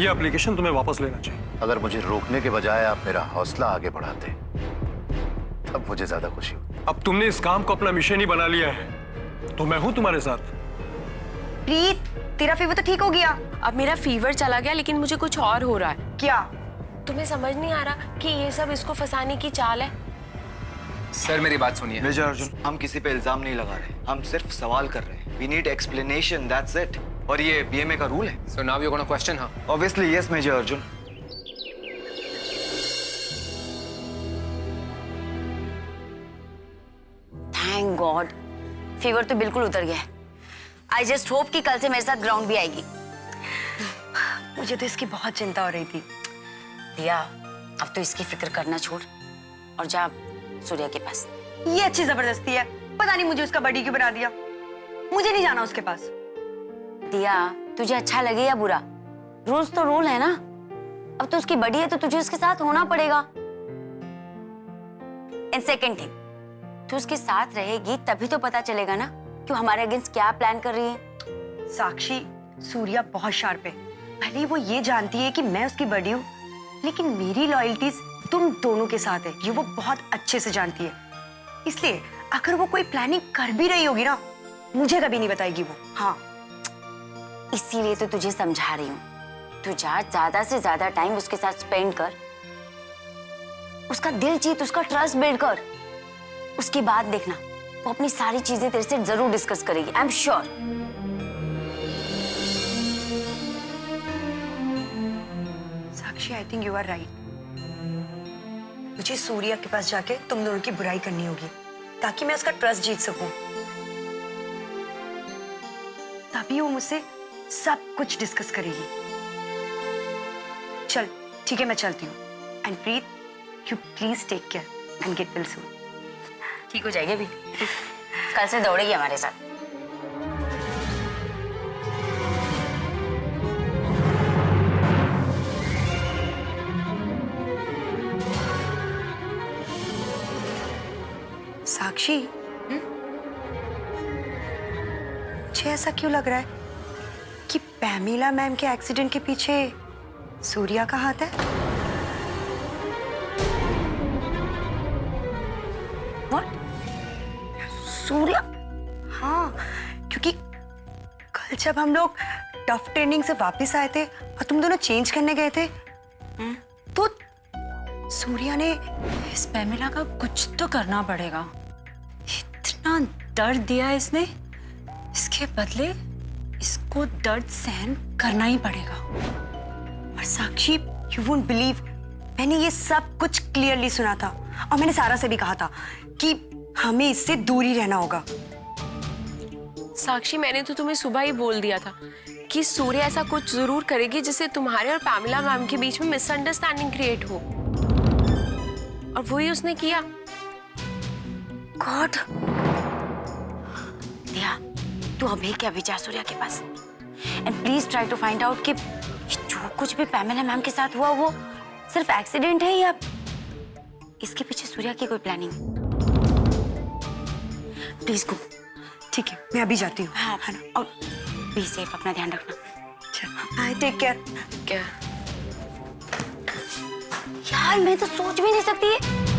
ये एप्लीकेशन तुम्हें वापस लेना चाहिए। अगर मुझे रोकने के बजाय आप मेरा हौसला आगे बढ़ाते तब मुझे ज्यादा खुशी होती। अब तुमने इस काम को अपना मिशन ही बना लिया है, तो मैं हूं तुम्हारे साथ। प्रीत, तेरा फीवर तो ठीक हो गया। अब मेरा फीवर चला गया, लेकिन मुझे कुछ और हो रहा है। क्या? तुम्हें समझ नहीं आ रहा कि ये सब इसको फंसाने की चाल है? सर मेरी बात सुनिए। मेजर अर्जुन, हम किसी पे इल्जाम नहीं लगा रहे, हम सिर्फ सवाल कर रहे हैं। We need explanation, that's it. और ये बीएमए का रूल है। So now you gonna question her? Obviously yes major Arjun. Thank God, fever तो बिल्कुल उतर गया है। आई जस्ट होप कि कल से मेरे साथ ग्राउंड भी आएगी। मुझे तो इसकी बहुत चिंता हो रही थी। दिया, अब तो इसकी फिक्र करना छोड़ और जा सूर्या के पास। ये अच्छी जबरदस्ती है। पता नहीं मुझे उसका बड़ी क्यों बना दिया। मुझे नहीं जाना उसके पास। दिया, तुझे अच्छा लगे या बुरा, रूल्स तो रूल है ना। अब तो उसकी बड़ी है तो तुझे उसके साथ होना पड़ेगा। एंड सेकेंड थिंग, तू उसके साथ रहेगी तभी तो पता चलेगा ना कि हमारे अगेंस्ट क्या प्लान कर रही है। साक्षी, सूर्या बहुत शार्प है। भले वो ये जानती है कि मैं उसकी बड़ी हूँ, लेकिन मेरी लॉयल्टीज तुम दोनों के साथ है, ये वो बहुत अच्छे से जानती है। इसलिए अगर वो कोई प्लानिंग कर भी रही होगी ना, मुझे कभी नहीं बताएगी वो। हाँ, इसीलिए तो तुझे समझा रही हूँ। तू जा, ज्यादा से ज्यादा टाइम उसके साथ स्पेंड कर, उसका दिल जीत, उसका ट्रस्ट बिल्ड कर। उसके बाद देखना, वो अपनी सारी चीजें तेरे से जरूर डिस्कस करेगी। I am sure. Sakshi, I think you are right. मुझे सूर्या के पास जाके तुम दोनों की बुराई करनी होगी ताकि मैं उसका ट्रस्ट जीत सकूं। तभी वो मुझसे सब कुछ डिस्कस करेगी। चल ठीक है, मैं चलती हूँ। And Preet, you please take care and get well soon. ठीक हो जाएगी अभी। कल से दौड़ेगी हमारे साथ। साक्षी, मुझे ऐसा क्यों लग रहा है कि पैमिला मैम के एक्सीडेंट के पीछे सूर्या का हाथ है? What? सूर्या? हाँ, क्योंकि कल जब हम लोग टफ ट्रेनिंग से वापस आए थे और तुम दोनों चेंज करने गए थे, तो सूर्या ने इस पैमिला का कुछ तो करना पड़ेगा। इतना दर्द दिया इसने, इसके बदले इसको दर्द सहन करना ही पड़ेगा। और साक्षी, यू वोंट बिलीव, मैंने ये सब कुछ क्लियरली सुना था और मैंने सारा से भी कहा था कि हमें इससे दूर ही रहना होगा। साक्षी, मैंने तो तुम्हें सुबह ही बोल दिया था कि सूर्या ऐसा कुछ जरूर करेगी जिससे तुम्हारे और पैमिला मैम के बीच में मिसअंडरस्टैंडिंग क्रिएट हो, और वही उसने किया। गॉड, दिया, तू अभी क्या भी जा सूर्या के पास and please try to find out कि जो कुछ भी पैमिला मैम के साथ हुआ वो सिर्फ एक्सीडेंट है या इसके पीछे सूर्या की कोई प्लानिंग। Please go. ठीक है, मैं अभी जाती हूँ। हाँ, है ना। और बी सेफ, अपना ध्यान रखना। Bye, take care. क्या यार, मैं तो सोच भी नहीं सकती।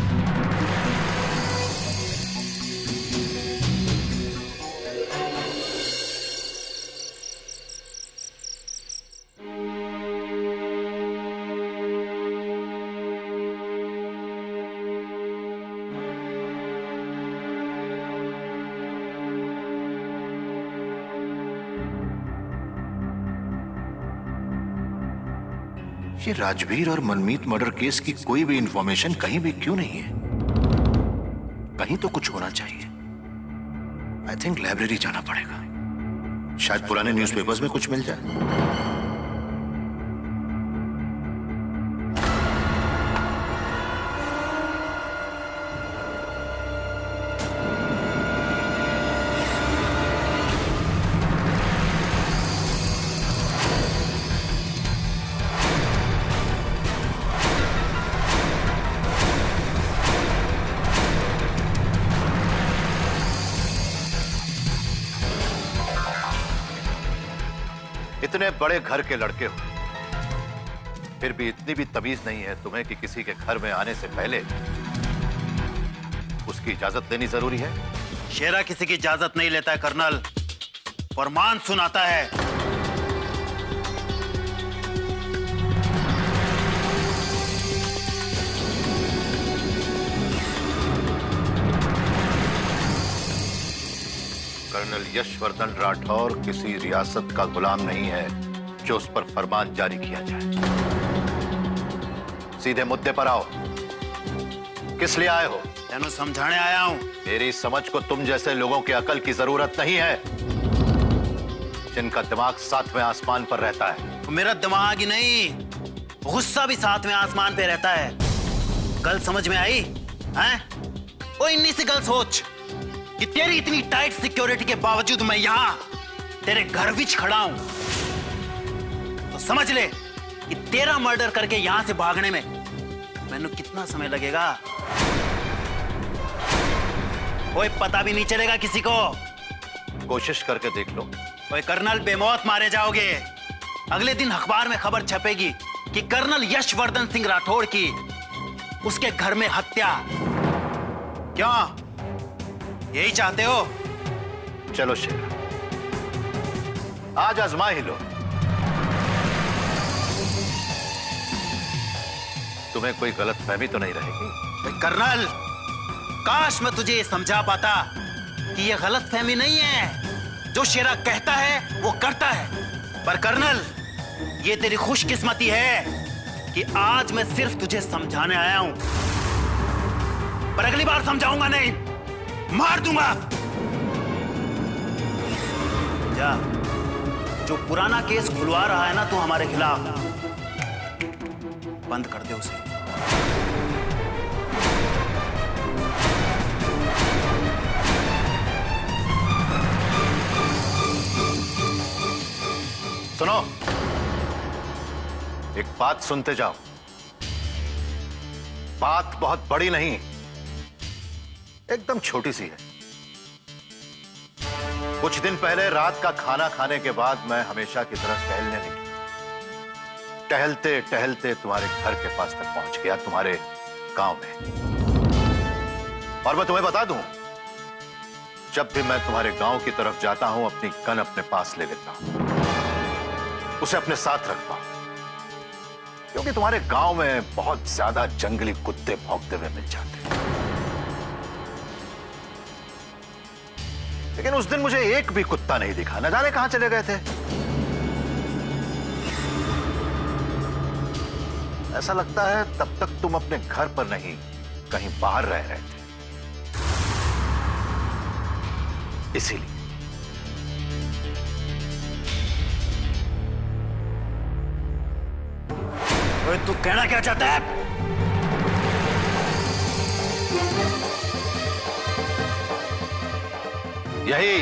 ये राजवीर और मनमीत मर्डर केस की कोई भी इंफॉर्मेशन कहीं भी क्यों नहीं है? कहीं तो कुछ होना चाहिए। आई थिंक लाइब्रेरी जाना पड़ेगा, शायद पुराने न्यूज़पेपर्स में कुछ मिल जाए। इतने बड़े घर के लड़के हो, फिर भी इतनी भी तमीज नहीं है तुम्हें कि किसी के घर में आने से पहले उसकी इजाजत लेनी जरूरी है? शेरा किसी की इजाजत नहीं लेता है कर्नल, फरमान सुनाता है। कर्नल यशवर्धन राठौर किसी रियासत का गुलाम नहीं है जो उस पर फरमान जारी किया जाए। सीधे मुद्दे पर आओ, किस लिए आए हो? तेनू समझाने आया हूं। मेरी समझ को तुम जैसे लोगों की अकल की जरूरत नहीं है, जिनका दिमाग सातवें आसमान पर रहता है। मेरा दिमाग ही नहीं, गुस्सा भी सातवें आसमान पे रहता है। गल समझ में आई? हैं? ओ इन्नी सी गल सोच कि तेरी इतनी टाइट सिक्योरिटी के बावजूद मैं यहां तेरे घर विच खड़ा हूं, तो समझ ले कि तेरा मर्डर करके यहां से भागने में मैंने कितना समय लगेगा। कोई पता भी नहीं चलेगा किसी को। कोशिश करके देख लो। ओए कर्नल, बेमौत मारे जाओगे। अगले दिन अखबार में खबर छपेगी कि कर्नल यशवर्धन सिंह राठौड़ की उसके घर में हत्या। क्यों, यही चाहते हो? चलो शेर, आज आजमा ही लो। तुम्हें कोई गलत फहमी तो नहीं रहेगी? कर्नल, काश मैं तुझे ये समझा पाता कि ये गलत फहमी नहीं है। जो शेरा कहता है वो करता है। पर कर्नल, ये तेरी खुशकिस्मती है कि आज मैं सिर्फ तुझे समझाने आया हूं, पर अगली बार समझाऊंगा नहीं, मार दूंगा। जा, जो पुराना केस खुलवा रहा है ना तू हमारे खिलाफ, बंद कर दे उसे। सुनो, एक बात सुनते जाओ। बात बहुत बड़ी नहीं, एकदम छोटी सी है। कुछ दिन पहले रात का खाना खाने के बाद मैं हमेशा की तरह टहलने निकला। टहलते टहलते तुम्हारे घर के पास तक पहुंच गया, तुम्हारे गांव में। और मैं तुम्हें बता दूं, जब भी मैं तुम्हारे गांव की तरफ जाता हूं, अपनी गन अपने पास ले लेता हूं, उसे अपने साथ रखता हूं, क्योंकि तुम्हारे गांव में बहुत ज्यादा जंगली कुत्ते भौंकते हुए मिल जाते हैं। लेकिन उस दिन मुझे एक भी कुत्ता नहीं दिखा, न जाने कहां चले गए थे। ऐसा लगता है तब तक तुम अपने घर पर नहीं, कहीं बाहर रह रहे थे। इसीलिए तू कहना क्या चाहता है? यही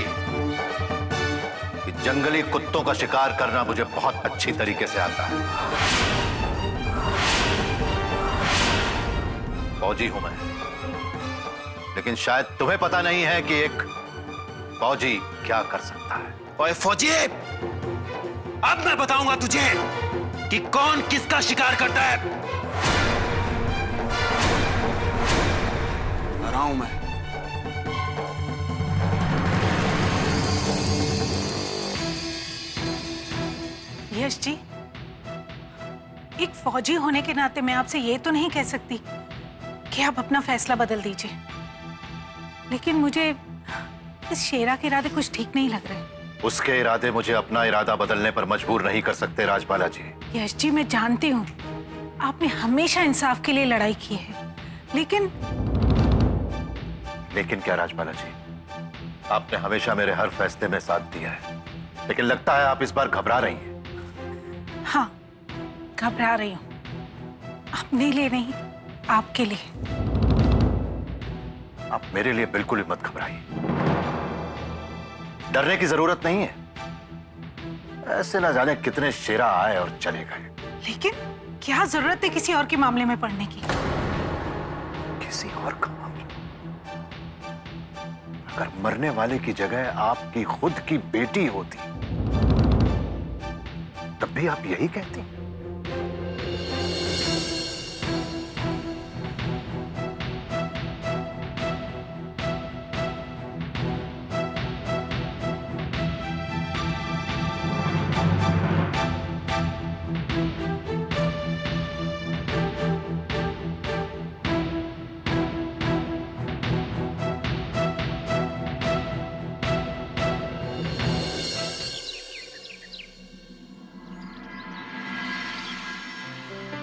कि जंगली कुत्तों का शिकार करना मुझे बहुत अच्छी तरीके से आता है। फौजी हूं मैं, लेकिन शायद तुम्हें पता नहीं है कि एक फौजी क्या कर सकता है। ओए फौजी, अब मैं बताऊंगा तुझे कि कौन किसका शिकार करता है। आ रहा हूं मैं। यश जी, एक फौजी होने के नाते मैं आपसे ये तो नहीं कह सकती कि आप अपना फैसला बदल दीजिए, लेकिन मुझे इस शेरा के इरादे कुछ ठीक नहीं लग रहे। उसके इरादे मुझे अपना इरादा बदलने पर मजबूर नहीं कर सकते राजबाला जी। यश जी, मैं जानती हूँ आपने हमेशा इंसाफ के लिए लड़ाई की है, लेकिन क्या राजबाला जी, आपने हमेशा मेरे हर फैसले में साथ दिया है, लेकिन लगता है आप इस बार घबरा रही हैं। हाँ, घबरा रही हूँ, अपने लिए नहीं, आपके लिए। आप मेरे लिए बिल्कुल ही मत घबराइए, डरने की जरूरत नहीं है। ऐसे ना जाने कितने शेरा आए और चले गए। लेकिन क्या जरूरत है किसी और के मामले में पड़ने की? किसी और का मामला? अगर मरने वाले की जगह आपकी खुद की बेटी होती, तब भी आप यही कहती?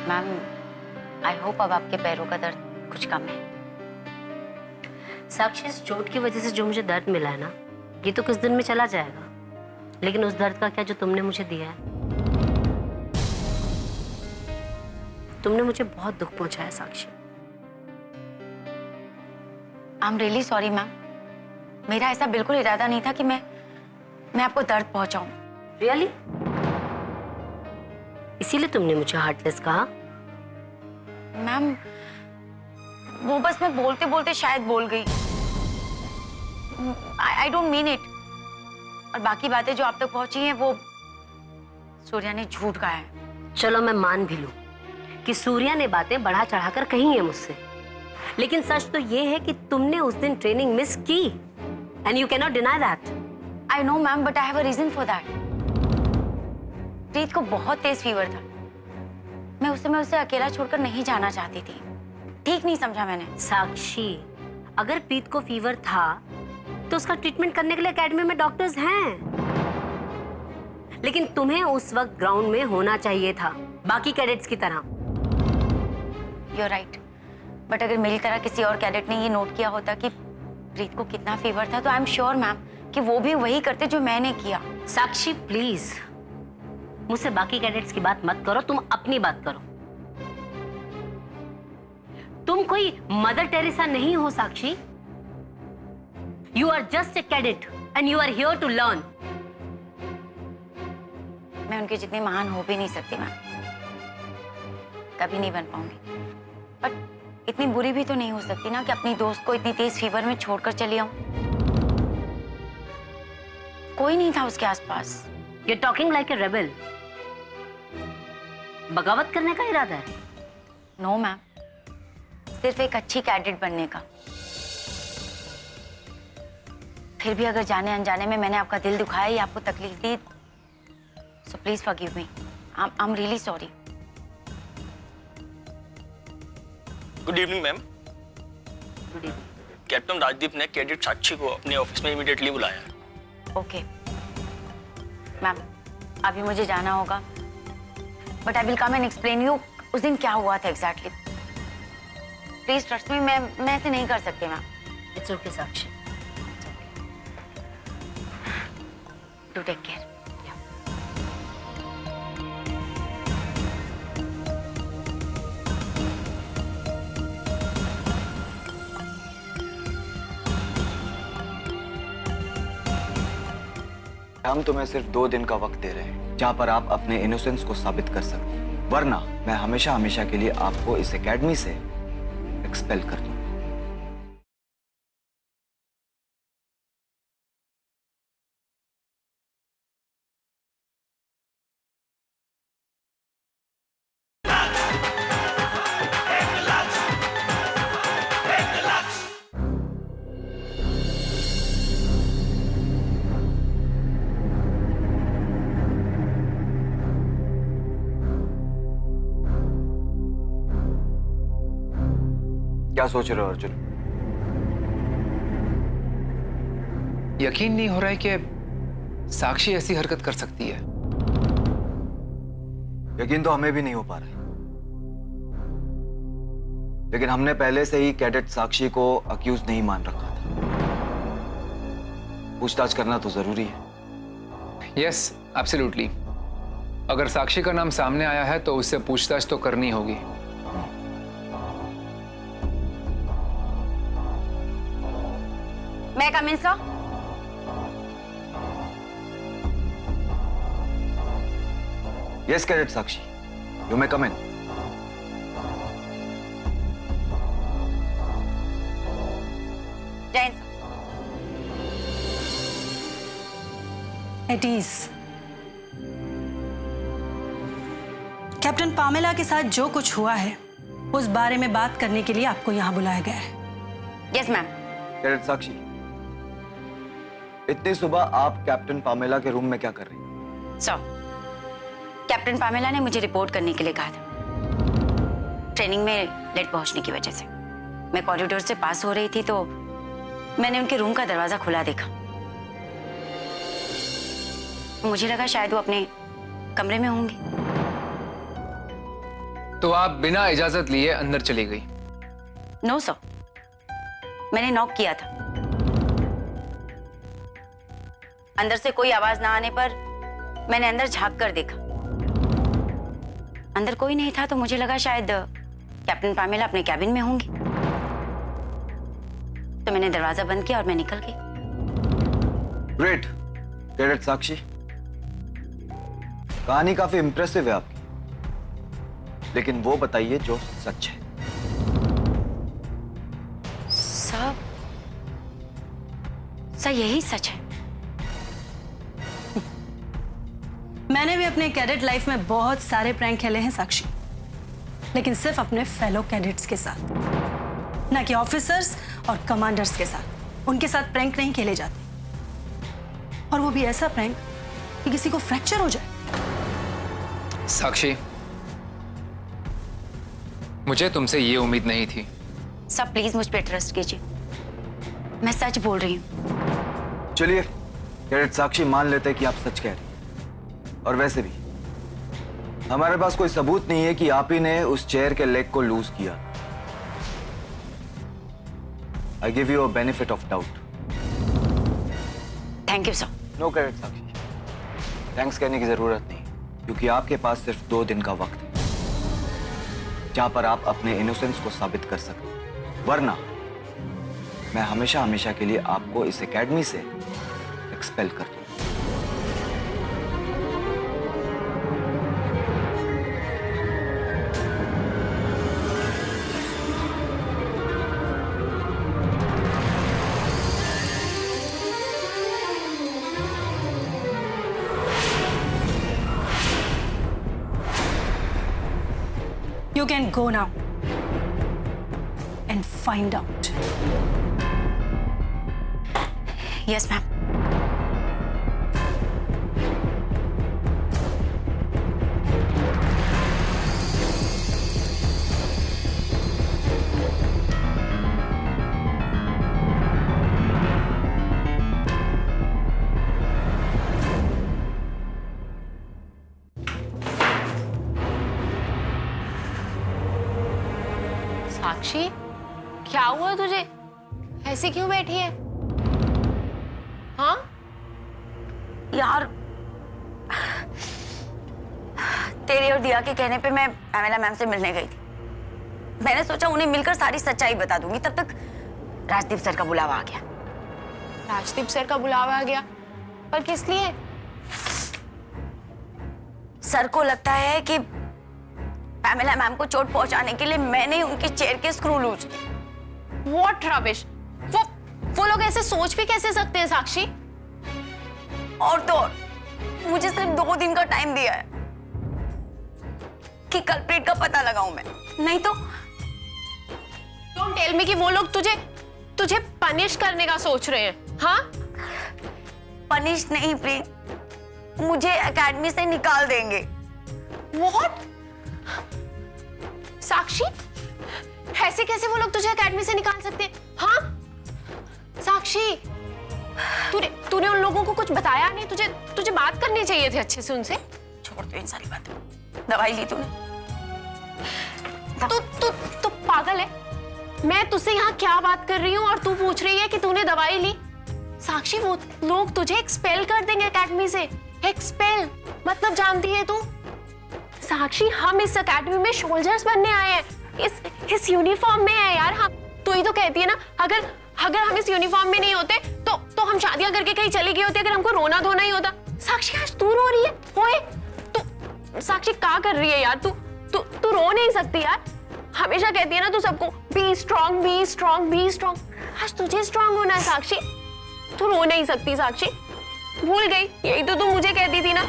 मैम आई होप अब आपके पैरों का दर्द कुछ कम है। साक्षी, इस चोट की वजह से जो मुझे दर्द मिला है ना, ये तो कुछ दिन में चला जाएगा, लेकिन उस दर्द का क्या जो तुमने मुझे दिया है। तुमने मुझे बहुत दुख पहुंचाया Sakshi. I am really sorry ma'am, मेरा ऐसा बिल्कुल इरादा नहीं था कि मैं आपको दर्द पहुंचाऊं। रियली? इसीलिए तुमने मुझे हार्टलेस कहा? मैम वो बस मैं बोलते बोलते शायद बोल गई। I don't mean it. और बाकी बातें जो आप तक पहुंची हैं वो सूर्या ने झूठ कहा है। चलो मैं मान भी लूं कि सूर्या ने बातें बढ़ा चढ़ाकर कही है मुझसे, लेकिन सच तो ये है कि तुमने उस दिन ट्रेनिंग मिस की and you can not deny that. I know ma'am, but I have a reason for that. Preet को बहुत तेज फीवर था। मैं उस समय उसे अकेला छोड़कर नहीं जाना चाहती थी। ठीक नहीं समझा मैंने। साक्षी, अगर प्रीत को फीवर था तो उसका ट्रीटमेंट करने के लिए एकेडमी में डॉक्टर्स हैं, लेकिन तुम्हें उस वक्त ग्राउंड में होना चाहिए था बाकी कैडेट्स की तरह। यू आर राइट, बट अगर मेरी तरह किसी और कैडेट ने ये नोट किया होता कि प्रीत को कितना फीवर था तो आई एम श्योर मैम कि वो भी वही करते जो मैंने किया। साक्षी प्लीज, मुझसे बाकी कैडेट्स की बात मत करो, तुम अपनी बात करो। तुम कोई मदर टेरेसा नहीं हो Sakshi. You are just a cadet and you are here to learn. मैं उनके जितनी महान हो भी नहीं सकती मैम, कभी नहीं बन पाऊंगी, बट इतनी बुरी भी तो नहीं हो सकती ना कि अपनी दोस्त को इतनी तेज फीवर में छोड़कर चली आऊं। कोई नहीं था उसके आसपास। You are talking like a rebel. बगावत करने का इरादा है? नो मैम, सिर्फ एक अच्छी कैडेट बनने का। फिर भी अगर जाने अनजाने में मैंने आपका दिल दुखाया या आपको तकलीफ दी, so please forgive me. I'm really sorry. Good evening ma'am. Good evening. Captain Rajdeep ने कैडेट साक्षी को अपने ऑफिस में इमीडिएटली बुलाया है। ओके मैम, अभी मुझे जाना होगा, but I will come and explain you उस दिन क्या हुआ था एग्जैक्टली। प्लीज ट्रस्ट मी, मैं ऐसे नहीं कर सकती ma'am. It's okay Sakshi, do take care. हम तुम्हें सिर्फ 2 दिन का वक्त दे रहे हैं जहां पर आप अपने इनोसेंस को साबित कर सकते हैं, वरना मैं हमेशा हमेशा के लिए आपको इस एकेडमी से एक्सपेल कर दूंगा। क्या सोच रहे हो अर्जुन? यकीन नहीं हो रहा है कि साक्षी ऐसी हरकत कर सकती है। यकीन तो हमें भी नहीं हो पा रहा है, लेकिन हमने पहले से ही कैडेट साक्षी को अक्यूज नहीं मान रखा था। पूछताछ करना तो जरूरी है। Yes, absolutely. अगर साक्षी का नाम सामने आया है तो उससे पूछताछ तो करनी होगी। मैं come in sir? Yes cadet Sakshi, you may come in. जय sir. It is captain Pamela के साथ जो कुछ हुआ है उस बारे में बात करने के लिए आपको यहाँ बुलाया गया है। Yes ma'am. कैडेट साक्षी, इतनी सुबह आप कैप्टन पामेला के रूम में क्या कर रही हैं? सर, कैप्टन पामेला ने मुझे रिपोर्ट करने के लिए कहा था, ट्रेनिंग में लेट पहुंचने की वजह से। मैं कॉरिडोर से पास हो रही थी तो मैंने उनके रूम का दरवाजा खुला देखा। मुझे लगा शायद वो अपने कमरे में होंगी। तो आप बिना इजाजत लिए अंदर चली गई। नो सर, मैंने नॉक किया था। अंदर से कोई आवाज ना आने पर मैंने अंदर झांक कर देखा। अंदर कोई नहीं था तो मुझे लगा शायद कैप्टन पामेला अपने कैबिन में होंगी, तो मैंने दरवाजा बंद किया और मैं निकल गई। ग्रेट कैडेट साक्षी, कहानी काफी इंप्रेसिव है आपकी, लेकिन वो बताइए जो सच है। सर यही सच है। मैंने भी अपने कैडेट लाइफ में बहुत सारे प्रैंक खेले हैं साक्षी, लेकिन सिर्फ अपने फेलो कैडेट्स के साथ, ना कि ऑफिसर्स और कमांडर्स के साथ। उनके साथ प्रैंक नहीं खेले जाते, और वो भी ऐसा प्रैंक कि किसी को फ्रैक्चर हो जाए। साक्षी, मुझे तुमसे ये उम्मीद नहीं थी। सर प्लीज मुझ पे ट्रस्ट कीजिए, मैं सच बोल रही हूँ। चलिए कैडेट साक्षी, मान लेते हैं कि आप सच कह रही हैं। और वैसे भी हमारे पास कोई सबूत नहीं है कि आप ही ने उस चेयर के लेग को लूज किया। I give you a benefit of doubt. Thank you sir. No cadet Sakshi, thanks कहने की जरूरत नहीं, क्योंकि आपके पास सिर्फ 2 दिन का वक्त है जहां पर आप अपने इनोसेंस को साबित कर सकते हैं, वरना मैं हमेशा हमेशा के लिए आपको इस एकेडमी से एक्सपेल कर दूं। You can go now and find out. Yes ma'am. Sakshi, क्या हुआ तुझे? ऐसे क्यों बैठी है? हाँ यार, तेरे और दिया के कहने पे मैं पामेला मैम से मिलने गई थी। मैंने सोचा उन्हें मिलकर सारी सच्चाई बता दूंगी, तब तक राजदीप सर का बुलावा आ गया। राजदीप सर का बुलावा आ गया? पर किस लिए? सर को लगता है कि पामेला मैम को चोट पहुंचाने के लिए मैंने ही उनके चेयर के स्क्रू लूज किए। What rubbish! वो लोग ऐसे सोच भी कैसे सकते हैं साक्षी? और तो और, मुझे सिर्फ 2 दिन का टाइम दिया है कि कल्प्रिट का पता लगाऊं मैं, नहीं तो। Don't tell me कि वो लोग तुझे पनिश करने का सोच रहे हैं, हाँ? पनिश नहीं प्री, मुझे एकेडमी से निकाल देंगे। What? साक्षी, ऐसे कैसे वो लोग तुझे एकेडमी से निकाल सकते हैं? हाँ? साक्षी, तूने उन लोगों को कुछ बताया नहीं? तुझे बात करनी चाहिए थी अच्छे से उनसे। छोड़ दो इन सारी बातें। दवाई ली तूने? तू पागल है? मैं तुझसे यहाँ क्या बात कर रही हूँ और तू पूछ रही है कि तूने दवाई ली? साक्षी, वो लोग तुझे एक्सपेल कर देंगे एकेडमी से। एक्सपेल मतलब जानती है तू? साक्षी, हम इस एकेडमी में सोल्जर्स बनने आए हैं, इस यूनिफॉर्म में है यार हम। तू ही तो कहती है ना, अगर हम इस यूनिफॉर्म में नहीं होते तो हम शादियां करके कहीं चली गई होती, अगर हमको रोना धोना ही होता। साक्षी, आज तू रो रही है? ओए, तू साक्षी क्या कर रही है यार? तू रो नहीं सकती यार। हमेशा कहती है ना तू सबको, be strong, be strong, be strong. आज तुझे स्ट्रॉन्ग होना है साक्षी। तू रो नहीं सकती साक्षी, भूल गई? यही तो तू मुझे कहती थी ना।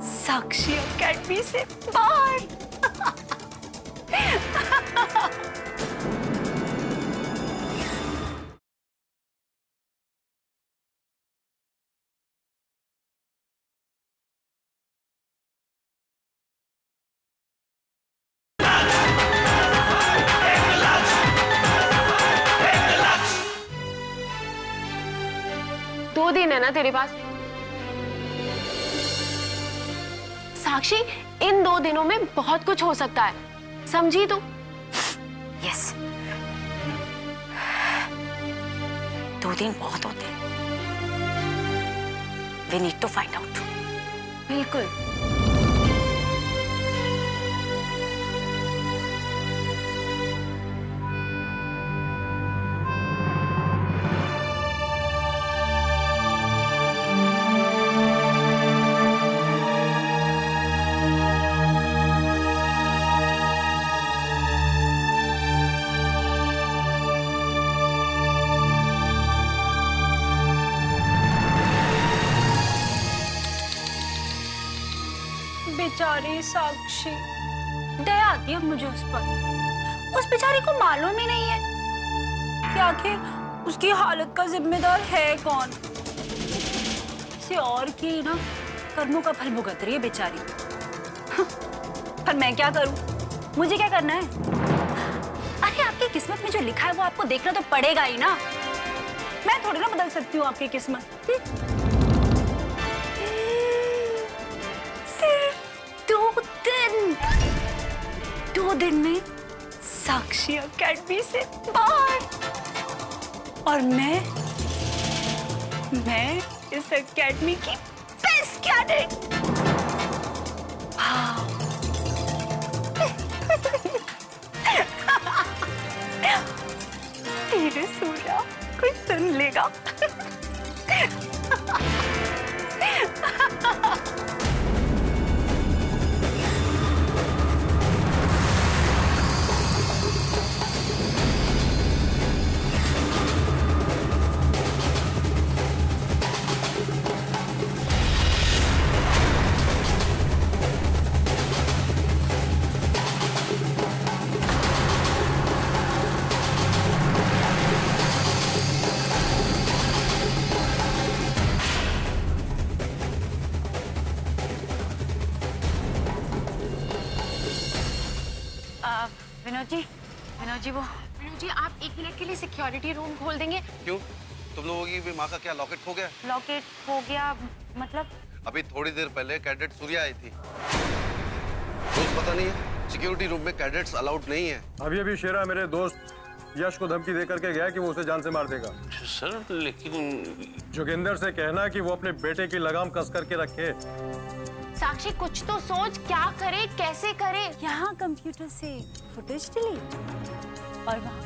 साक्षी एकेडमी से बाहर। है ना तेरे पास? साक्षी, इन 2 दिनों में बहुत कुछ हो सकता है, समझी तू? यस, 2 दिन बहुत होते हैं। We need to find out. बिल्कुल। बेचारी साक्षी, दया आती है मुझे उस पर। उस बेचारी को मालूम ही नहीं है कि आखिर उसकी हालत का जिम्मेदार है कौन। किसी और की ना कर्मों का फल भुगत रही है बेचारी। पर मैं क्या करूं? मुझे क्या करना है? अरे आपकी किस्मत में जो लिखा है वो आपको देखना तो पड़ेगा ही ना। मैं थोड़ी ना बदल सकती हूँ आपकी किस्मत। दो दिन में साक्षी अकेडमी से बाहर, और मैं इस अकेडमी की बेस्ट कैडेट। तेरे सूर्या कोई सुन लेगा। विनोद जी, आप 1 मिनट के लिए सिक्योरिटी रूम खोल देंगे? क्यों? तुम लोगों की भी माँ का क्या लॉकेट खो गया? लॉकेट हो गया मतलब? अभी थोड़ी देर पहले कैडेट सूर्या आई थी। रोज पता नहीं है, सिक्योरिटी रूम में कैडेट्स अलाउड नहीं है। अभी शेरा मेरे दोस्त यश को धमकी दे करके गया कि वो उसे जान से मार देगा। सर लेकिन जोगिंदर से कहना कि वो अपने बेटे की लगाम कस करके रखे। साक्षी, कुछ तो सोच, क्या करे, कैसे करे? यहाँ कंप्यूटर से फुटेज डिलीट, और वहाँ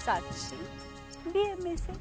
साक्षी बीएमए से